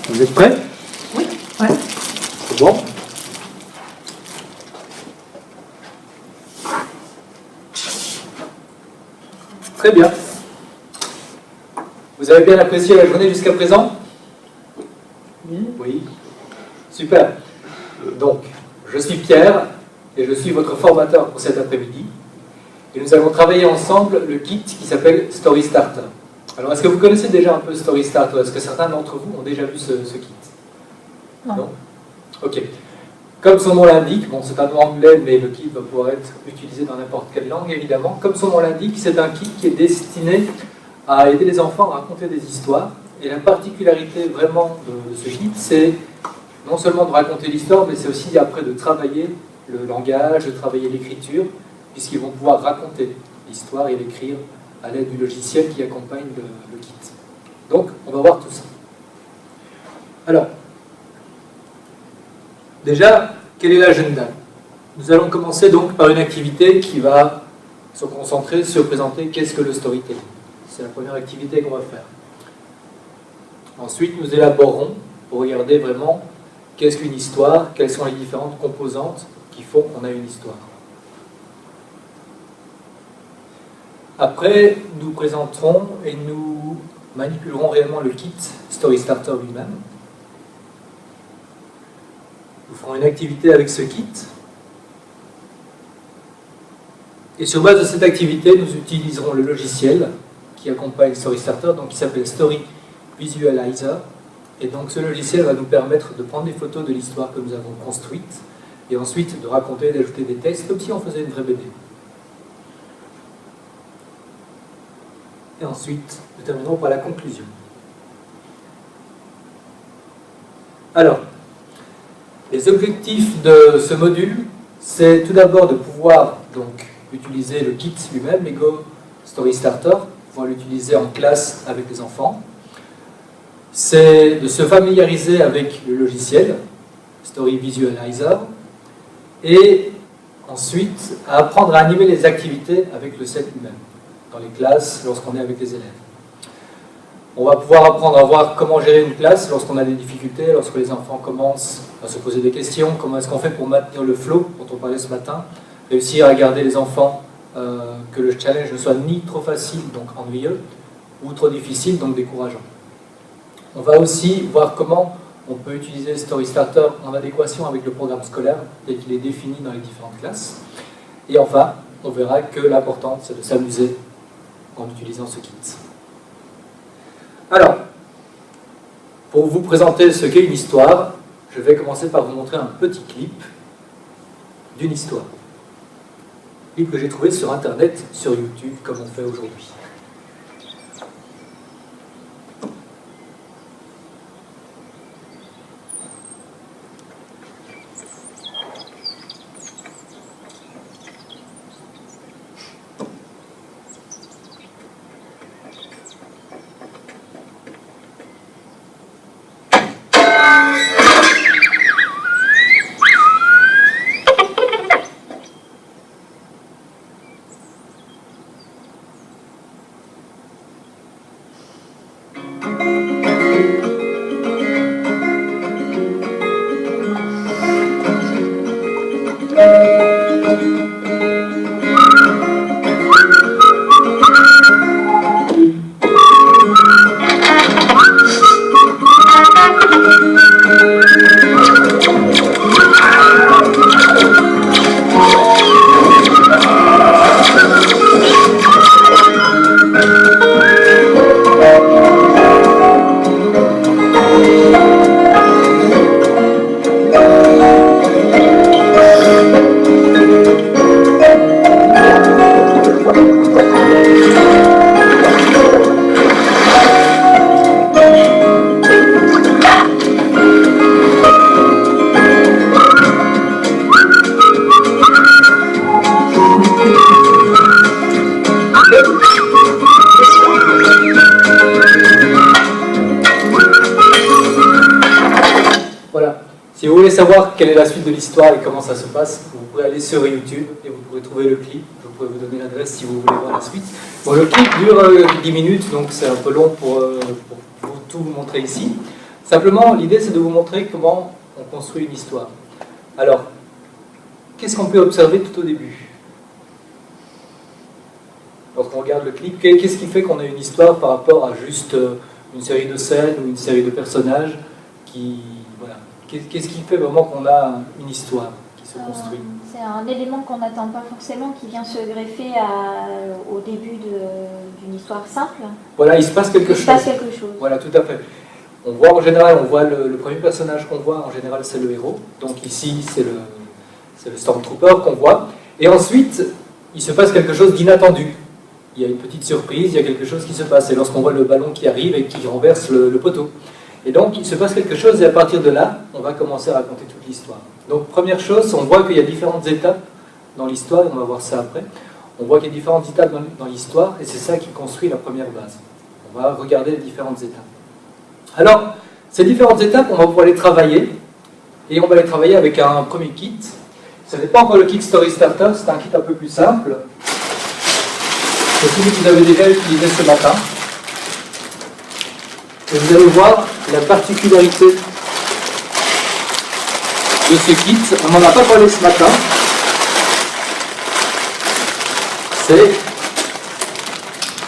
Vous êtes prêts? Oui, ouais. C'est bon? Très bien. Vous avez bien apprécié la journée jusqu'à présent? Oui. Super. Donc, je suis Pierre et je suis votre formateur pour cet après-midi. Et nous allons travailler ensemble le kit qui s'appelle Story Starter. Alors, est-ce que vous connaissez déjà un peu Story Starter? Est-ce que certains d'entre vous ont déjà vu ce kit? Non? Ok. Comme son nom l'indique, bon, c'est un nom anglais, mais le kit va pouvoir être utilisé dans n'importe quelle langue, évidemment. Comme son nom l'indique, c'est un kit qui est destiné à aider les enfants à raconter des histoires. Et la particularité vraiment de ce kit, c'est non seulement de raconter l'histoire, mais c'est aussi après de travailler le langage, de travailler l'écriture, puisqu'ils vont pouvoir raconter l'histoire et l'écrire à l'aide du logiciel qui accompagne le kit. Donc, on va voir tout ça. Alors, déjà, quel est l'agenda? Nous allons commencer donc par une activité qui va se concentrer sur présenter qu'est-ce que le storytelling. C'est la première activité qu'on va faire. Ensuite, nous élaborerons pour regarder vraiment qu'est-ce qu'une histoire, quelles sont les différentes composantes qui font qu'on a une histoire. Après, nous présenterons et nous manipulerons réellement le kit Story Starter lui-même. Nous ferons une activité avec ce kit. Et sur base de cette activité, nous utiliserons le logiciel qui accompagne Story Starter, donc qui s'appelle Story Visualizer. Et donc ce logiciel va nous permettre de prendre des photos de l'histoire que nous avons construite et ensuite de raconter, d'ajouter des textes, comme si on faisait une vraie BD. Et ensuite, nous terminerons par la conclusion. Alors, les objectifs de ce module, c'est tout d'abord de pouvoir donc utiliser le kit lui-même, Lego Story Starter, pouvoir l'utiliser en classe avec les enfants. C'est de se familiariser avec le logiciel Story Visualizer et ensuite à apprendre à animer les activités avec le set lui-même, dans les classes, lorsqu'on est avec les élèves. On va pouvoir apprendre à voir comment gérer une classe lorsqu'on a des difficultés, lorsque les enfants commencent à se poser des questions, comment est-ce qu'on fait pour maintenir le flow, dont on parlait ce matin, réussir à garder les enfants, que le challenge ne soit ni trop facile, donc ennuyeux, ou trop difficile, donc décourageant. On va aussi voir comment on peut utiliser Story Starter en adéquation avec le programme scolaire tel qu'il est défini dans les différentes classes. Et enfin, on verra que l'important, c'est de s'amuser en utilisant ce kit. Alors, pour vous présenter ce qu'est une histoire, je vais commencer par vous montrer un petit clip d'une histoire. Clip que j'ai trouvé sur Internet, sur YouTube, comme on fait aujourd'hui. Si vous voulez savoir quelle est la suite de l'histoire et comment ça se passe, vous pourrez aller sur YouTube et vous pourrez trouver le clip. Je pourrais vous donner l'adresse si vous voulez voir la suite. Bon, le clip dure 10 minutes, donc c'est un peu long pour tout vous montrer ici. Simplement, l'idée, c'est de vous montrer comment on construit une histoire. Alors, qu'est-ce qu'on peut observer tout au début? Lorsqu'on regarde le clip, qu'est-ce qui fait qu'on a une histoire par rapport à juste une série de scènes ou une série de personnages qui... Voilà. Qu'est-ce qui fait vraiment qu'on a une histoire qui se construit? C'est un élément qu'on n'attend pas forcément, qui vient se greffer au début d'une histoire simple. Voilà, il se passe quelque chose. Il se passe quelque chose. Voilà, tout à fait. On voit en général, le premier personnage qu'on voit, en général, c'est le héros. Donc ici, c'est le Stormtrooper qu'on voit. Et ensuite, il se passe quelque chose d'inattendu. Il y a une petite surprise, il y a quelque chose qui se passe. Et lorsqu'on voit le ballon qui arrive et qui renverse le poteau. Et donc, il se passe quelque chose, et à partir de là, on va commencer à raconter toute l'histoire. Donc, première chose, on voit qu'il y a différentes étapes dans l'histoire, et on va voir ça après. On voit qu'il y a différentes étapes dans l'histoire, et c'est ça qui construit la première base. On va regarder les différentes étapes. Alors, ces différentes étapes, on va pouvoir les travailler, et on va les travailler avec un premier kit. Ce n'est pas encore le kit Story Starter, c'est un kit un peu plus simple. C'est celui que vous avez déjà utilisé ce matin. Et vous allez voir la particularité de ce kit. On n'en a pas parlé ce matin. C'est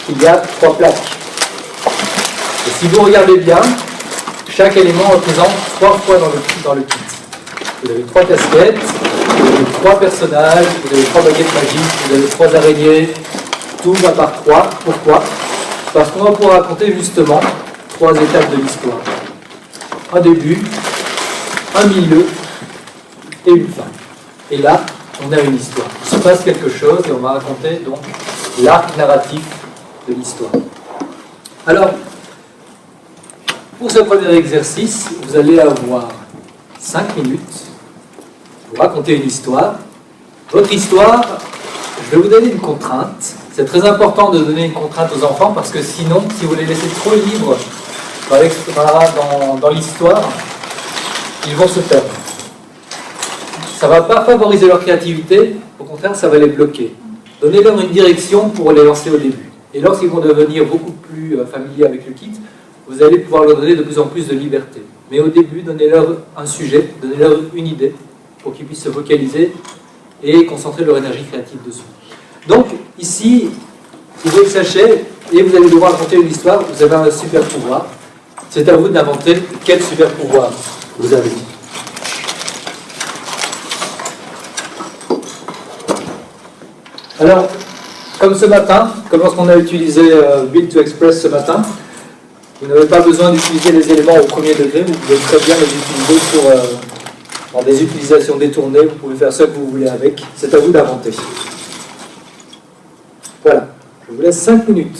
qu'il y a 3 plaques. Et si vous regardez bien, chaque élément représente 3 fois dans le kit. Vous avez 3 casquettes, vous avez 3 personnages, vous avez 3 baguettes magiques, vous avez 3 araignées. Tout va par 3. Pourquoi? Parce qu'on va pouvoir raconter justement 3 étapes de l'histoire. Un début, un milieu et une fin. Et là, on a une histoire. Il se passe quelque chose et on va raconter donc l'arc narratif de l'histoire. Alors, pour ce premier exercice, vous allez avoir 5 minutes pour raconter une histoire. Votre histoire, je vais vous donner une contrainte. C'est très important de donner une contrainte aux enfants parce que sinon, si vous les laissez trop libres dans l'histoire, ils vont se perdre. Ça ne va pas favoriser leur créativité, au contraire, ça va les bloquer. Donnez-leur une direction pour les lancer au début. Et lorsqu'ils vont devenir beaucoup plus familiers avec le kit, vous allez pouvoir leur donner de plus en plus de liberté. Mais au début, donnez-leur un sujet, donnez-leur une idée pour qu'ils puissent se focaliser et concentrer leur énergie créative dessus. Donc, ici, il faut que vous sachiez, et vous allez devoir raconter une histoire, vous avez un super pouvoir. C'est à vous d'inventer quel super pouvoir vous avez. Alors, comme ce matin, comme lorsqu'on a utilisé Build to Express ce matin, vous n'avez pas besoin d'utiliser les éléments au premier degré, vous pouvez très bien les utiliser dans des utilisations détournées, vous pouvez faire ce que vous voulez avec, c'est à vous d'inventer. Voilà, je vous laisse 5 minutes.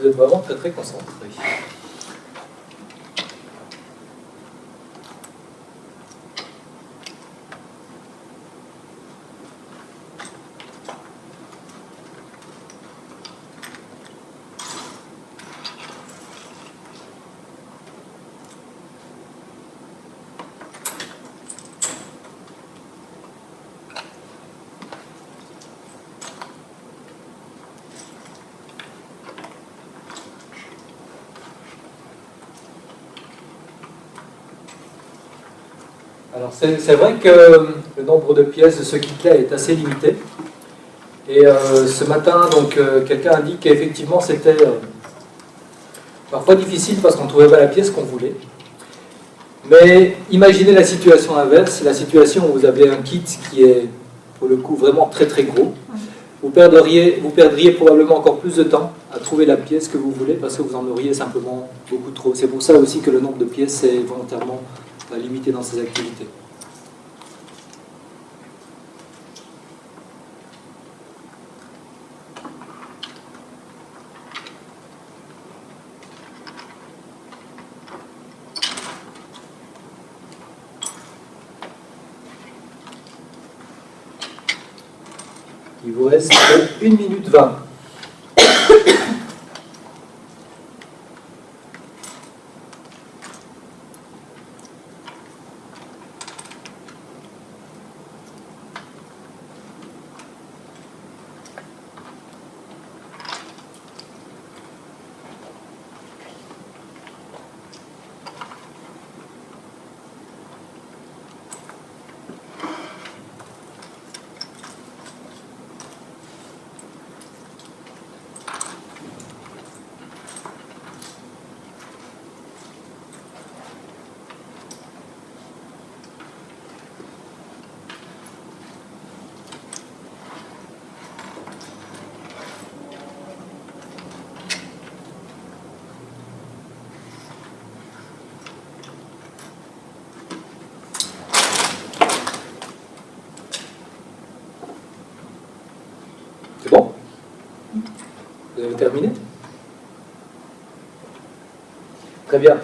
Vous êtes vraiment très très concentré. Alors c'est vrai que le nombre de pièces de ce kit-là est assez limité. Et ce matin, donc quelqu'un a dit qu'effectivement c'était parfois difficile parce qu'on ne trouvait pas la pièce qu'on voulait. Mais imaginez la situation inverse, la situation où vous avez un kit qui est pour le coup vraiment très très gros. Vous perdriez probablement encore plus de temps à trouver la pièce que vous voulez parce que vous en auriez simplement beaucoup trop. C'est pour ça aussi que le nombre de pièces est volontairement limité dans ces activités. Il vous reste 1 minute 20. C'est bon? Vous avez terminé? Très bien.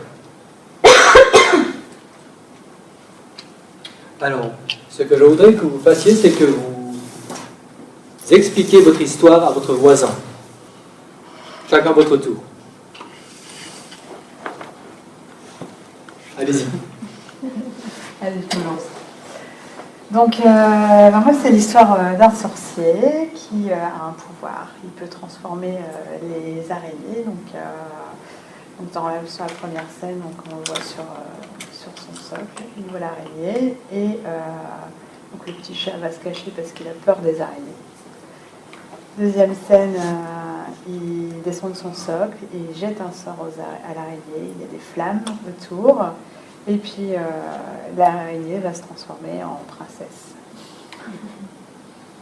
Alors, ce que je voudrais que vous fassiez, c'est que vous expliquiez votre histoire à votre voisin. Chacun votre tour. Allez-y. Allez, je me lance. Donc, moi, c'est l'histoire d'un sorcier qui a un pouvoir. Il peut transformer les araignées. Sur la première scène, donc, on le voit sur son socle. Il voit l'araignée et donc le petit chat va se cacher parce qu'il a peur des araignées. Deuxième scène, il descend de son socle et il jette un sort à l'araignée. Il y a des flammes autour. Et puis, l'araignée va se transformer en princesse.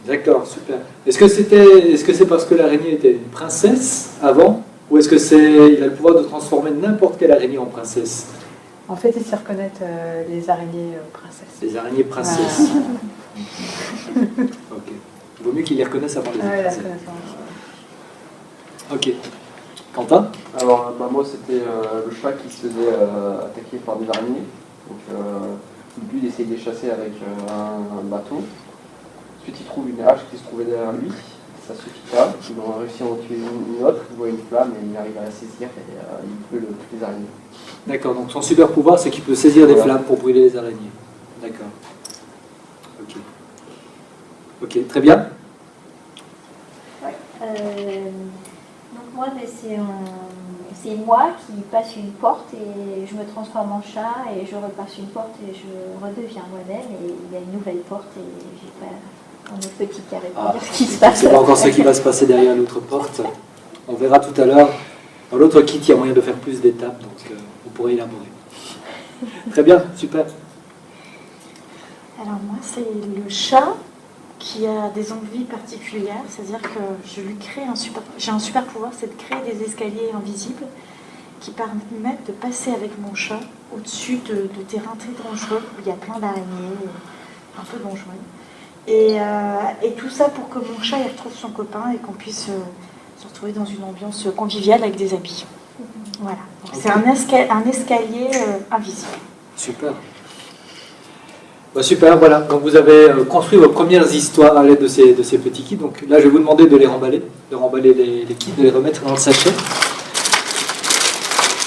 D'accord, super. Est-ce que c'est parce que l'araignée était une princesse avant, ou est-ce que il a le pouvoir de transformer n'importe quelle araignée en princesse? En fait, il sait reconnaître les araignées princesses. Les araignées princesses. Ok. Il vaut mieux qu'il les reconnaisse avant les princesses. Ok. Quentin? Alors, moi, c'était le chat qui se faisait attaquer par des araignées. Donc, le but d'essayer de les chasser avec un bâton. Ensuite, il trouve une hache qui se trouvait derrière lui. Ça suffit pas. Il a réussi à en tuer une autre. Il voit une flamme et il arrive à la saisir et il brûle toutes les araignées. D'accord, donc son super pouvoir, c'est qu'il peut saisir des flammes pour brûler les araignées. D'accord. Ok. Ok, très bien. Ouais. Donc moi, c'est moi qui passe une porte et je me transforme en chat et je repasse une porte et je redeviens moi-même et il y a une nouvelle porte et j'ai pas un autre petit carré pour dire ce qui se passe. C'est pas encore ce qui va se passer derrière l'autre porte. On verra tout à l'heure. Dans l'autre kit, il y a moyen de faire plus d'étapes, donc on pourrait élaborer. Très bien, super. Alors moi, c'est le chat qui a des envies particulières, c'est-à-dire que je lui crée j'ai un super pouvoir, c'est de créer des escaliers invisibles qui permettent de passer avec mon chat au-dessus de terrains très dangereux où il y a plein d'araignées, un peu dangereux. Et tout ça pour que mon chat il retrouve son copain et qu'on puisse se retrouver dans une ambiance conviviale avec des amis. Voilà. Donc, Ok. c'est un escalier invisible. Super. Bah, super, voilà. Donc vous avez construit vos premières histoires à l'aide de ces petits kits. Donc là, je vais vous demander de les remballer, les kits, de les remettre dans le sachet.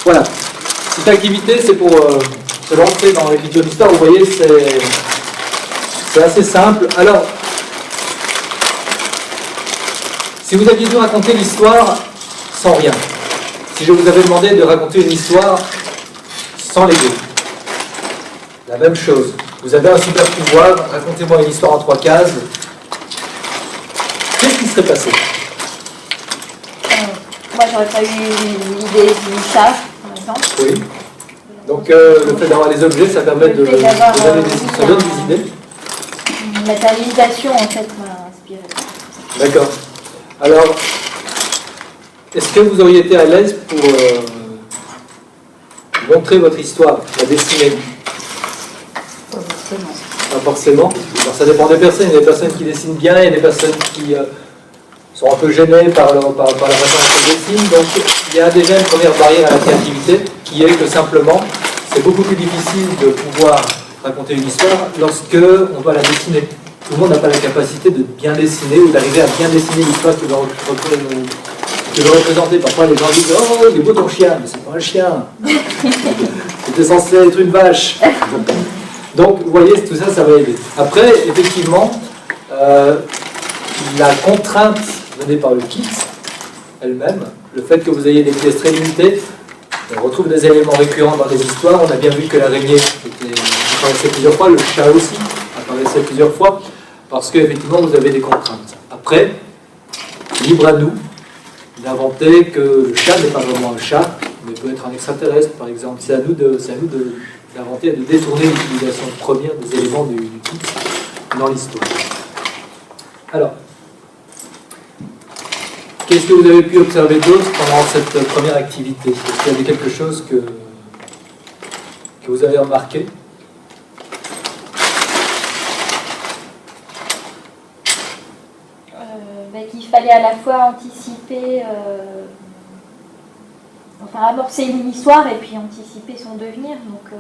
Voilà. Cette activité, c'est pour se lancer dans l'écriture d'histoire. Vous voyez, c'est assez simple. Alors, si vous aviez dû raconter l'histoire sans rien, si je vous avais demandé de raconter une histoire sans Lego, la même chose. Vous avez un super pouvoir, racontez-moi une histoire en 3 cases. Qu'est-ce qui serait passé? Moi, j'aurais pas eu l'idée du chat, par exemple. Oui. Donc le fait d'avoir les objets, ça permet de Le fait d'avoir, donner ça donne des idées. Une matérialisation, en fait, m'a inspiré. D'accord. Alors, est-ce que vous auriez été à l'aise pour montrer votre histoire, la dessiner? Pas forcément. Pas forcément. Alors, ça dépend des personnes. Il y a des personnes qui dessinent bien, il y a des personnes qui sont un peu gênées par la façon dont elles dessinent. Donc, il y a déjà une première barrière à la créativité, qui est que simplement, c'est beaucoup plus difficile de pouvoir raconter une histoire lorsque on doit la dessiner. Tout le monde n'a pas la capacité de bien dessiner ou d'arriver à bien dessiner l'histoire que veut représenter. Parfois, les gens disent « Oh, il est beau ton chien !» Mais c'est pas un chien. C'était censé être une vache. Donc, vous voyez, tout ça, ça va aider. Après, effectivement, la contrainte donnée par le kit elle-même, le fait que vous ayez des pièces très limitées, on retrouve des éléments récurrents dans les histoires. On a bien vu que l'araignée apparaissait plusieurs fois, le chat aussi apparaissait plusieurs fois, parce qu'effectivement, vous avez des contraintes. Après, libre à nous d'inventer que le chat n'est pas vraiment un chat, mais peut être un extraterrestre, par exemple. C'est à nous d'inventer et de détourner l'utilisation première des éléments du kit dans l'histoire. Alors, qu'est-ce que vous avez pu observer d'autre pendant cette première activité? Est-ce qu'il y avait quelque chose que vous avez remarqué? Qu'il fallait à la fois anticiper, enfin amorcer une histoire et puis anticiper son devenir. Donc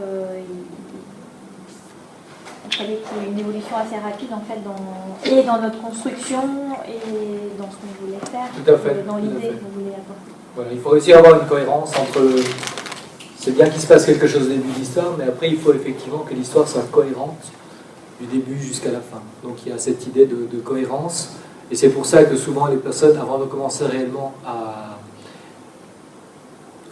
il fallait qu'il y ait une évolution assez rapide en fait dans notre construction et dans ce qu'on voulait faire, Tout à fait, dans tout à l'idée fait. qu'on voulait apporter. Voilà, il faut aussi avoir une cohérence entre... C'est bien qu'il se passe quelque chose au début de l'histoire, mais après il faut effectivement que l'histoire soit cohérente du début jusqu'à la fin. Donc il y a cette idée de cohérence. Et c'est pour ça que souvent les personnes, avant de commencer réellement à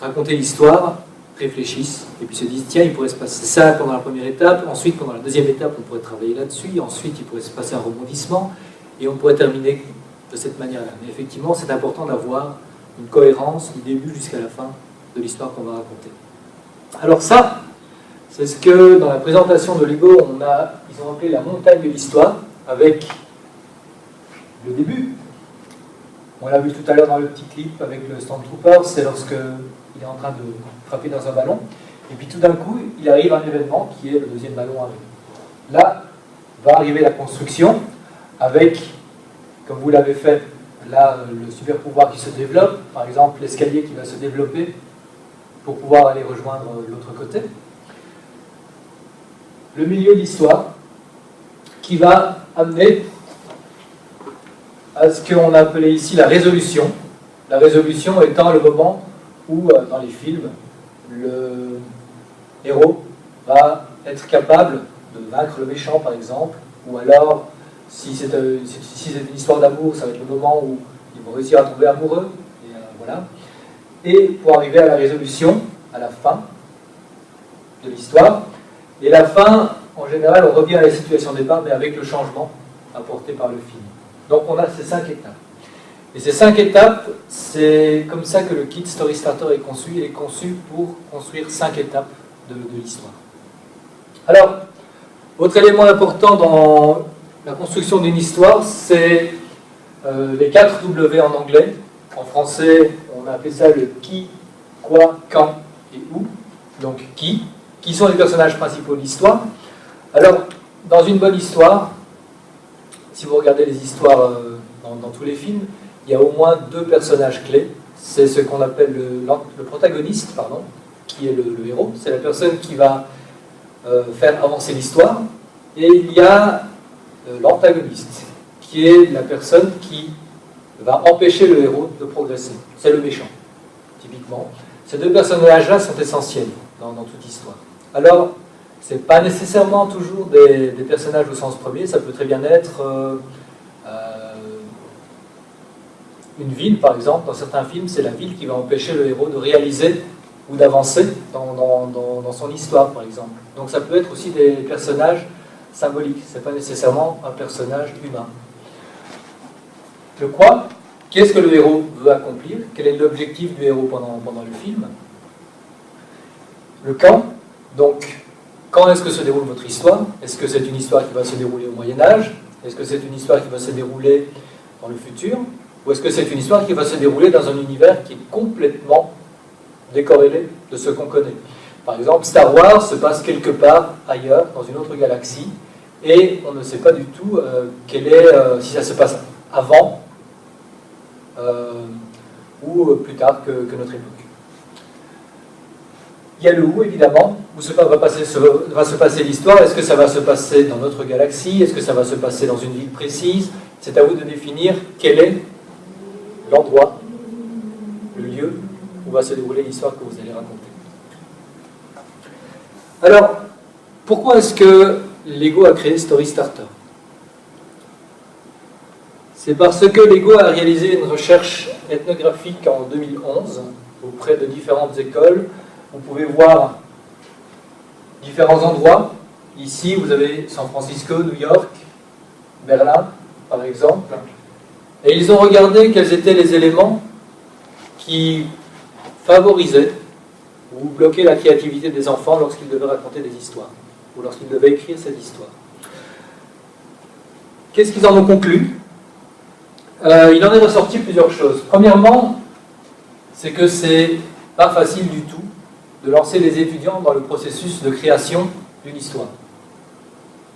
raconter l'histoire, réfléchissent et puis se disent tiens, il pourrait se passer ça pendant la première étape, ensuite pendant la deuxième étape on pourrait travailler là-dessus, ensuite il pourrait se passer un rebondissement et on pourrait terminer de cette manière-là. Mais effectivement c'est important d'avoir une cohérence du début jusqu'à la fin de l'histoire qu'on va raconter. Alors ça, c'est ce que dans la présentation de Lego ils ont appelé la montagne de l'histoire avec le début. On l'a vu tout à l'heure dans le petit clip avec le Stormtrooper, c'est lorsque il est en train de frapper dans un ballon, et puis tout d'un coup, il arrive un événement qui est le deuxième ballon arrivé. Là, va arriver la construction, avec, comme vous l'avez fait, là, le super pouvoir qui se développe, par exemple l'escalier qui va se développer pour pouvoir aller rejoindre l'autre côté. Le milieu de l'histoire, qui va amener à ce qu'on a appelé ici la résolution. La résolution étant le moment où, dans les films, le héros va être capable de vaincre le méchant, par exemple, ou alors, si c'est une histoire d'amour, ça va être le moment où ils vont réussir à tomber amoureux, et voilà. Et pour arriver à la résolution, à la fin de l'histoire. Et la fin, en général, on revient à la situation de départ, mais avec le changement apporté par le film. Donc on a ces 5 étapes. Et ces 5 étapes, c'est comme ça que le kit Story Starter est conçu. Il est conçu pour construire 5 étapes de l'histoire. Alors, autre élément important dans la construction d'une histoire, c'est les 4 W en anglais. En français, on a appelé ça le qui, quoi, quand et où. Donc qui sont les personnages principaux de l'histoire. Alors, dans une bonne histoire, si vous regardez les histoires dans tous les films, il y a au moins deux personnages clés. C'est ce qu'on appelle le protagoniste, pardon, qui est le héros. C'est la personne qui va faire avancer l'histoire. Et il y a l'antagoniste, qui est la personne qui va empêcher le héros de progresser. C'est le méchant, typiquement. Ces deux personnages-là sont essentiels dans toute histoire. Alors, ce n'est pas nécessairement toujours des personnages au sens premier, ça peut très bien être une ville, par exemple. Dans certains films, c'est la ville qui va empêcher le héros de réaliser ou d'avancer dans son histoire, par exemple. Donc ça peut être aussi des personnages symboliques, ce n'est pas nécessairement un personnage humain. Le quoi? Qu'est-ce que le héros veut accomplir? Quel est l'objectif du héros pendant le film? Le quand? Donc, quand est-ce que se déroule votre histoire? Est-ce que c'est une histoire qui va se dérouler au Moyen-Âge? Est-ce que c'est une histoire qui va se dérouler dans le futur? Ou est-ce que c'est une histoire qui va se dérouler dans un univers qui est complètement décorrélé de ce qu'on connaît? Par exemple, Star Wars se passe quelque part ailleurs, dans une autre galaxie, et on ne sait pas du tout si ça se passe avant ou plus tard que notre époque. Il y a le où, évidemment, où va se passer l'histoire. Est-ce que ça va se passer dans notre galaxie? Est-ce que ça va se passer dans une ville précise? C'est à vous de définir quel est l'endroit, le lieu où va se dérouler l'histoire que vous allez raconter. Alors, pourquoi est-ce que Lego a créé Story Starter? C'est parce que Lego a réalisé une recherche ethnographique en 2011 auprès de différentes écoles. Vous pouvez voir différents endroits. Ici, vous avez San Francisco, New York, Berlin, par exemple. Et ils ont regardé quels étaient les éléments qui favorisaient ou bloquaient la créativité des enfants lorsqu'ils devaient raconter des histoires ou lorsqu'ils devaient écrire cette histoire. Qu'est-ce qu'ils en ont conclu? Il en est ressorti plusieurs choses. Premièrement, c'est que c'est pas facile du tout de lancer les étudiants dans le processus de création d'une histoire.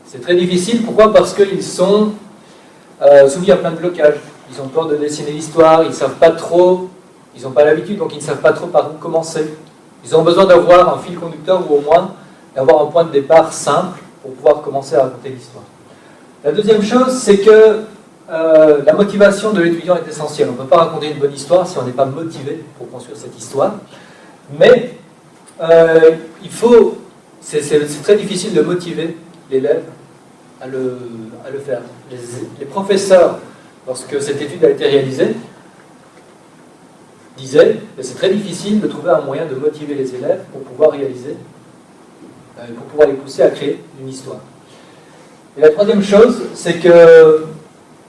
C'est très difficile. Pourquoi? Parce qu'ils sont soumis à plein de blocages. Ils ont peur de dessiner l'histoire, ils ne savent pas trop, ils n'ont pas l'habitude, donc ils ne savent pas trop par où commencer. Ils ont besoin d'avoir un fil conducteur ou au moins d'avoir un point de départ simple pour pouvoir commencer à raconter l'histoire. La deuxième chose, c'est que la motivation de l'étudiant est essentielle. On ne peut pas raconter une bonne histoire si on n'est pas motivé pour construire cette histoire. Mais c'est très difficile de motiver l'élève à le faire. Les professeurs, lorsque cette étude a été réalisée, disaient que c'est très difficile de trouver un moyen de motiver les élèves pour pouvoir réaliser, pour pouvoir les pousser à créer une histoire. Et la troisième chose, c'est que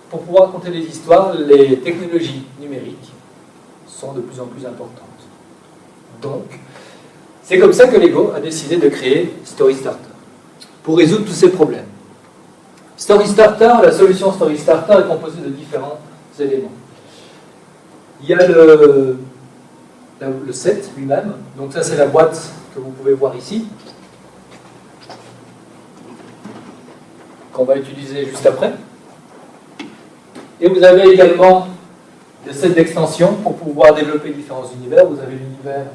pour pouvoir raconter des histoires, les technologies numériques sont de plus en plus importantes. Donc, c'est comme ça que Lego a décidé de créer Story Starter, pour résoudre tous ces problèmes. Story Starter, la solution Story Starter est composée de différents éléments. Il y a le set lui-même, donc ça c'est la boîte que vous pouvez voir ici, qu'on va utiliser juste après. Et vous avez également des sets d'extensions pour pouvoir développer différents univers. Vous avez l'univers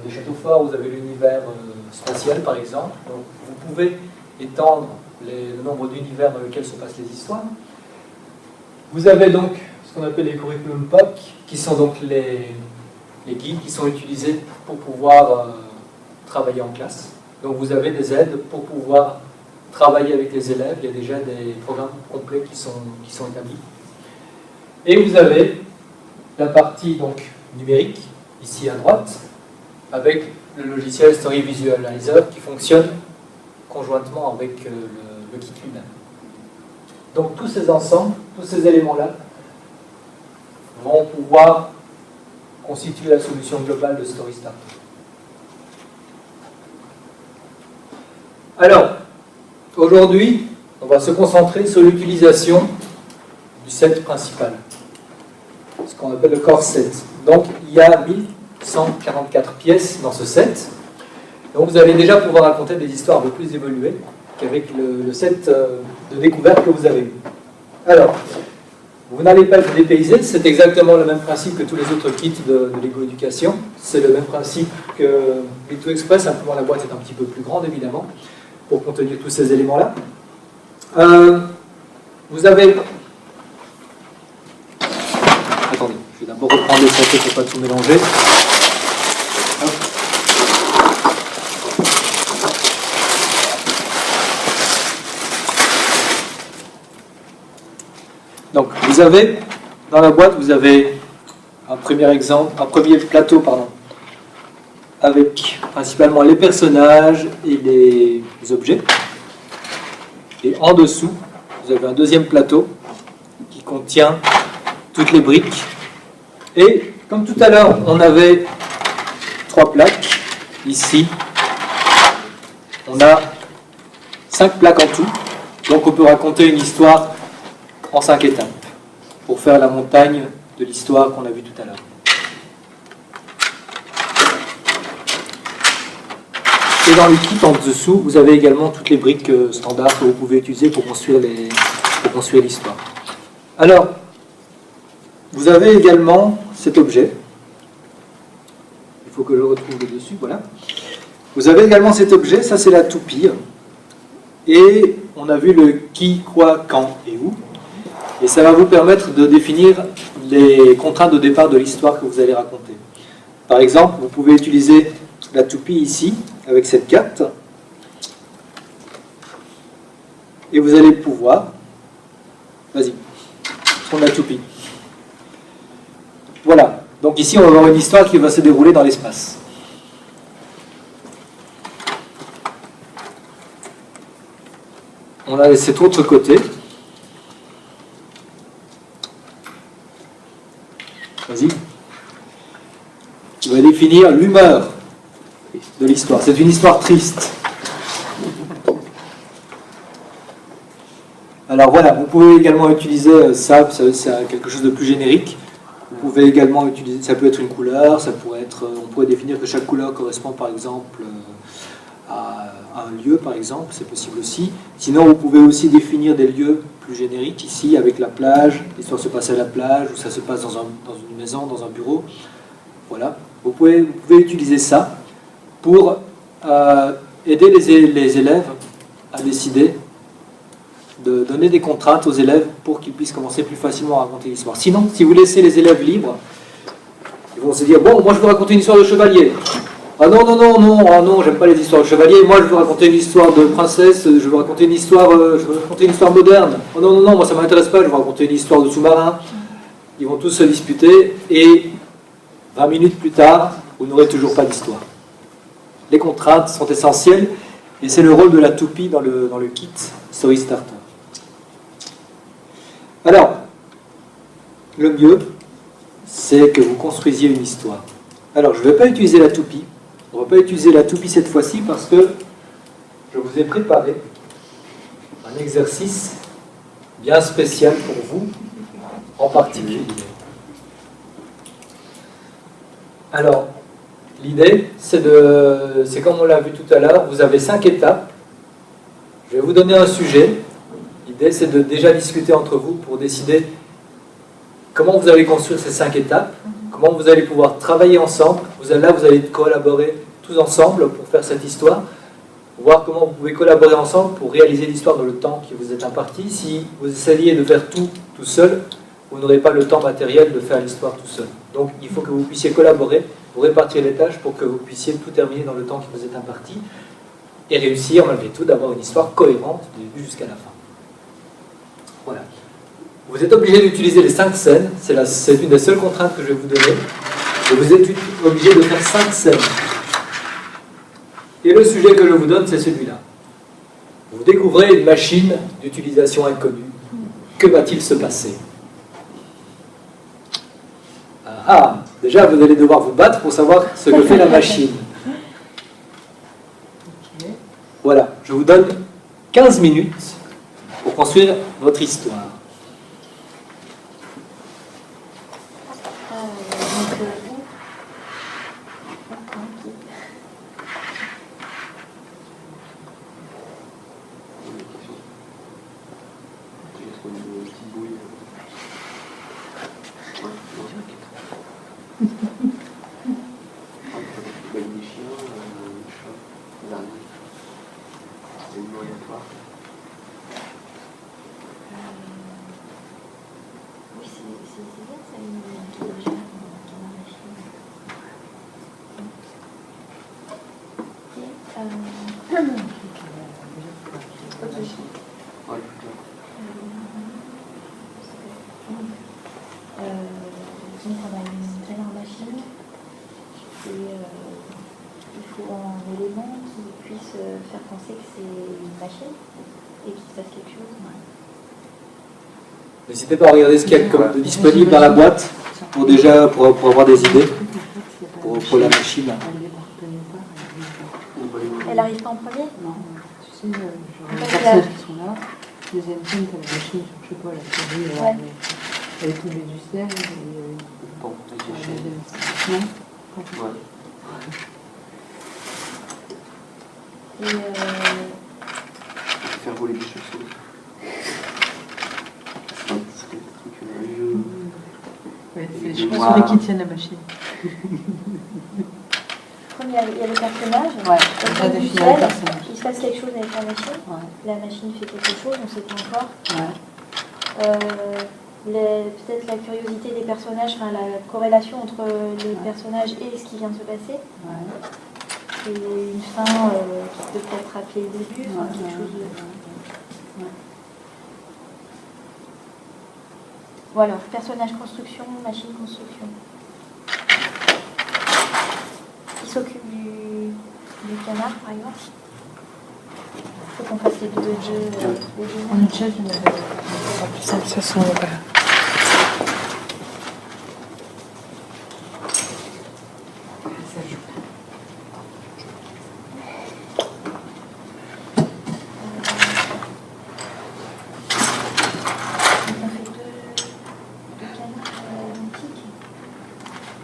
des châteaux forts, vous avez l'univers spatial par exemple. Donc vous pouvez étendre le nombre d'univers dans lesquels se passent les histoires. Vous avez donc ce qu'on appelle les curriculum POC, qui sont donc les guides qui sont utilisés pour pouvoir travailler en classe. Donc vous avez des aides pour pouvoir travailler avec les élèves. Il y a déjà des programmes complets qui sont établis. Et vous avez la partie donc numérique, ici à droite, avec le logiciel Story Visualizer qui fonctionne conjointement avec le kit lui-même. Donc tous ces ensembles, tous ces éléments-là vont pouvoir constituer la solution globale de Story Starter. Alors, aujourd'hui, on va se concentrer sur l'utilisation du set principal, ce qu'on appelle le core set. Donc, il y a 1144 pièces dans ce set. Donc, vous allez déjà pouvoir raconter des histoires un peu plus évoluées qu'avec le set de découverte que vous avez eu. Alors, Vous n'allez pas être dépaysé, c'est exactement le même principe que tous les autres kits de Lego Éducation. C'est le même principe que Lego Express, simplement la boîte est un petit peu plus grande évidemment, pour contenir tous ces éléments-là. Vous avez... Attendez, je vais d'abord reprendre les sachets pour ne pas tout mélanger. Hop. Donc, vous avez, dans la boîte, vous avez un premier exemple, un premier plateau, pardon, avec principalement les personnages et les objets. Et en dessous, vous avez un deuxième plateau qui contient toutes les briques. Et comme tout à l'heure, on avait 3 plaques. Ici, on a 5 plaques en tout. Donc on peut raconter une histoire en 5 étapes pour faire la montagne de l'histoire qu'on a vue tout à l'heure. Et dans le kit en dessous, vous avez également toutes les briques standards que vous pouvez utiliser pour construire l'histoire. Alors, vous avez également cet objet. Il faut que je le retrouve le dessus, voilà. Vous avez également cet objet, ça c'est la toupie. Et on a vu le qui, quoi, quand et où. Et ça va vous permettre de définir les contraintes de départ de l'histoire que vous allez raconter. Par exemple, vous pouvez utiliser la toupie ici, avec cette carte. Et vous allez pouvoir... Vas-y, prendre la toupie. Voilà. Donc ici, on va avoir une histoire qui va se dérouler dans l'espace. On a cet autre côté. Vas-y. Qui va définir l'humeur de l'histoire. C'est une histoire triste. Alors voilà, vous pouvez également utiliser ça, c'est quelque chose de plus générique. Vous pouvez également utiliser, ça peut être une couleur, ça pourrait être, on pourrait définir que chaque couleur correspond par exemple à un lieu par exemple, c'est possible aussi. Sinon vous pouvez aussi définir des lieux plus génériques, ici avec la plage, l'histoire se passe à la plage, ou ça se passe dans une maison, dans un bureau. Voilà, vous pouvez utiliser ça pour aider les élèves à décider de donner des contraintes aux élèves pour qu'ils puissent commencer plus facilement à raconter l'histoire. Sinon, si vous laissez les élèves libres, ils vont se dire, bon, moi je veux raconter une histoire de chevalier. Ah non, non, non, non, ah non, j'aime pas les histoires de chevalier, moi je veux raconter une histoire de princesse, je veux raconter une histoire moderne. Oh non, non, non, moi ça m'intéresse pas, je veux raconter une histoire de sous-marin. Ils vont tous se disputer et 20 minutes plus tard, vous n'aurez toujours pas d'histoire. Les contraintes sont essentielles et c'est le rôle de la toupie dans le kit Story Starter. Alors, le mieux, c'est que vous construisiez une histoire. Alors, je ne vais pas utiliser la toupie. On ne va pas utiliser la toupie cette fois-ci parce que je vous ai préparé un exercice bien spécial pour vous, en particulier. Alors, l'idée, c'est comme on l'a vu tout à l'heure, vous avez 5 étapes. Je vais vous donner un sujet. L'idée, c'est de déjà discuter entre vous pour décider comment vous allez construire ces 5 étapes, comment vous allez pouvoir travailler ensemble. Là, vous allez collaborer tous ensemble pour faire cette histoire, voir comment vous pouvez collaborer ensemble pour réaliser l'histoire dans le temps qui vous est imparti. Si vous essayez de faire tout seul, vous n'aurez pas le temps matériel de faire l'histoire tout seul. Donc, il faut que vous puissiez collaborer, vous répartir les tâches pour que vous puissiez tout terminer dans le temps qui vous est imparti et réussir, malgré tout, d'avoir une histoire cohérente du début jusqu'à la fin. Voilà. Vous êtes obligé d'utiliser les 5 scènes, c'est une des seules contraintes que je vais vous donner. Et vous êtes obligé de faire 5 scènes. Et le sujet que je vous donne, c'est celui-là. Vous découvrez une machine d'utilisation inconnue. Que va-t-il se passer? Ah, déjà, vous allez devoir vous battre pour savoir ce que fait la machine. Voilà, je vous donne 15 minutes pour construire votre histoire. c'est une aléatoire. Oui, c'est bien ça, une guide dans la machine. Ouais, plutôt. Donc on a une belle machine et il faut un élément qui puisse faire penser que c'est une machine et qu'il se passe quelque chose. N'hésitez pas à regarder ce qu'il y a comme de disponible dans la boîte pour déjà pour avoir des idées pour la machine. Elle arrive pas en premier? Non, tu sais, genre les personnages qui sont là, deuxième scène, t'as la machine, je sais pas, la série, Ouais. elle est tombée du ciel, Bon, la j'ai deuxième scène. Non? Ouais. Et Faire voler des chauves-souris. C'est des trucs. Ouais, c'est les chauves-souris qui tiennent la machine. comme il y a le personnage, Ouais, au on fond a du défini ciel, le personnage. il se passe quelque chose avec la machine. Ouais, La machine fait quelque chose, on ne sait pas encore. ouais. Peut-être la curiosité des personnages, enfin la corrélation entre les personnages et ce qui vient de se passer. Ouais. Et une fin qui peut peut-être rappeler le début, enfin, quelque chose de... Ouais. Voilà, personnage construction, machine construction. Qui s'occupe du canard, par exemple. Il faut qu'on fasse les deux jeux. En une chaise, on avait plus simple, ça sent pas. On fait deux canards identiques.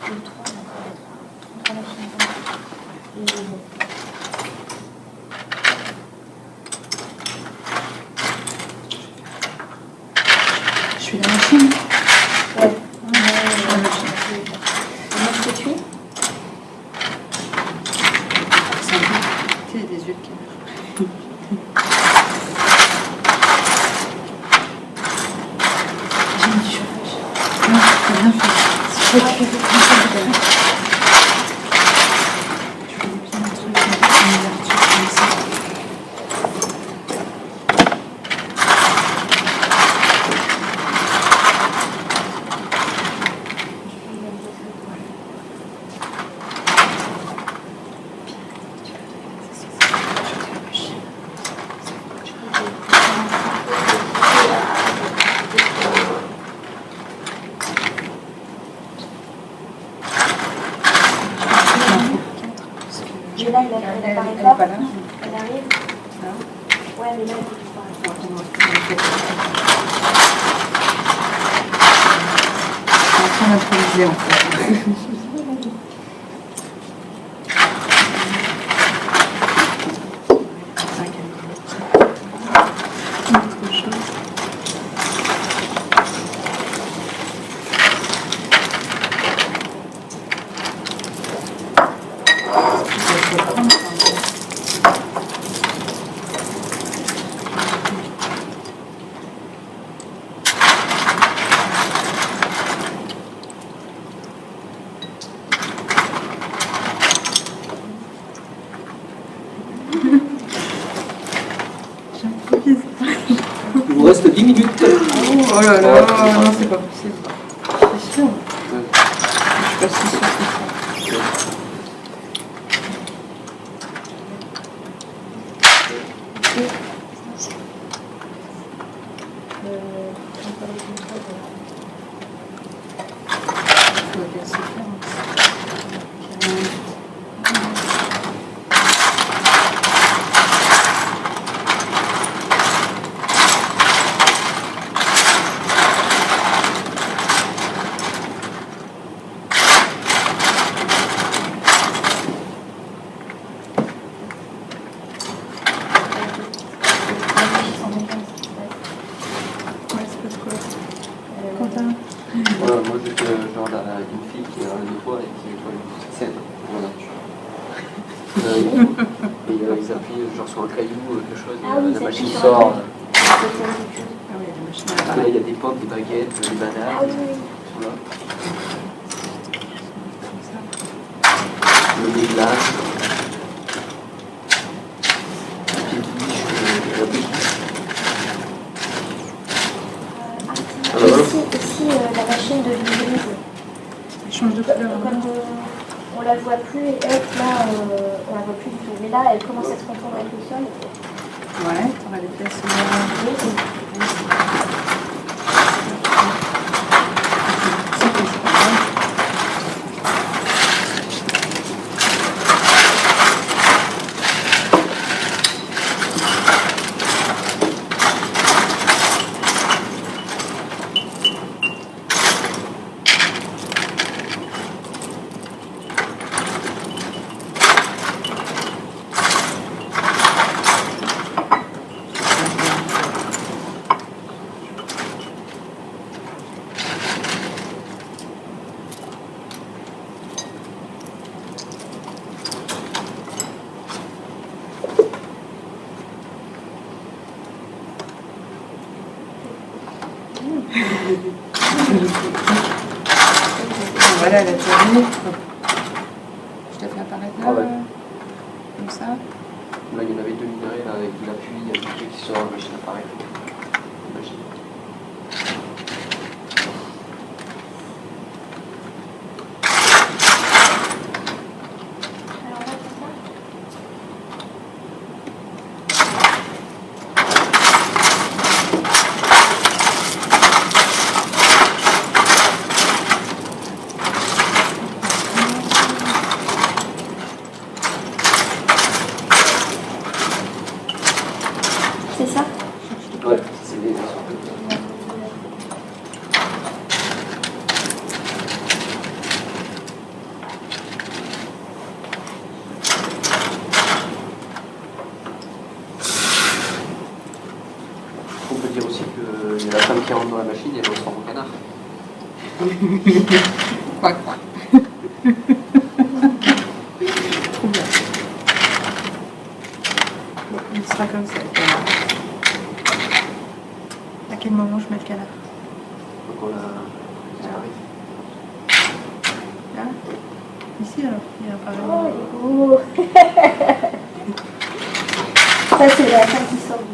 Ou trois, trois machines identiques. Et bon. Je suis la machine. Ouais. Moi, je te suis. C'est un peu. Tu sais, des yeux de canard. J'ai mis du chauffage. Non, c'est bien fait. Je fais bien un truc, une ouverture comme ça. Mais là, elle apparaît Elle pas. est pas là. Elle arrive. Ouais, mais là, elle est Je suis en train d'improviser en fait. Autre chose. Je vais prendre ça. J'improvise. Il vous reste 10 minutes. Oh là là, non, c'est pas possible. C'est sûr. Je suis pas si sûre que ça. Je dois bien se faire. Ouais, c'est parce que Quentin. Voilà, moi j'étais genre une fille qui est dans les toits et qui joue une petite scène pour la nature. Et ils appuient genre sur un caillou ou quelque chose, Ah oui, la ça machine appuie sur un sort. caillou. Ah oui, la machine Parce que là, il y a des pommes, des baguettes, des Ah bananes. oui, oui. Qui sont là. Des glaces. Des biches, la petite. Ah, Ah, bah, voilà. ici, la machine de l'hybride. Elle change de couleur. Comme on la voit plus, et hop, là, on la voit plus du tout. Mais là, elle commence à se confondre avec le sol. Ouais, t'auras les pièces. Voilà, elle a terminé. Je te fais apparaître là, Ah ouais. comme ça. Là, il y en avait deux minerais là, avec l'appui, il y a des trucs qui sortent, la machine apparaît. Imagine. Alors là, comme ça. C'est ça? Ouais, c'est les. On peut dire aussi qu'il y a la femme qui rentre dans la machine et elle ressort au canard. Quoi, quoi. Trop bien. Bon, il sera comme ça, le canard. À quel moment je mets le canard? Donc on a. Ça arrive. Là? Ici alors? Il y a pas Oh, il est beau. Ça, c'est la femme qui sort du...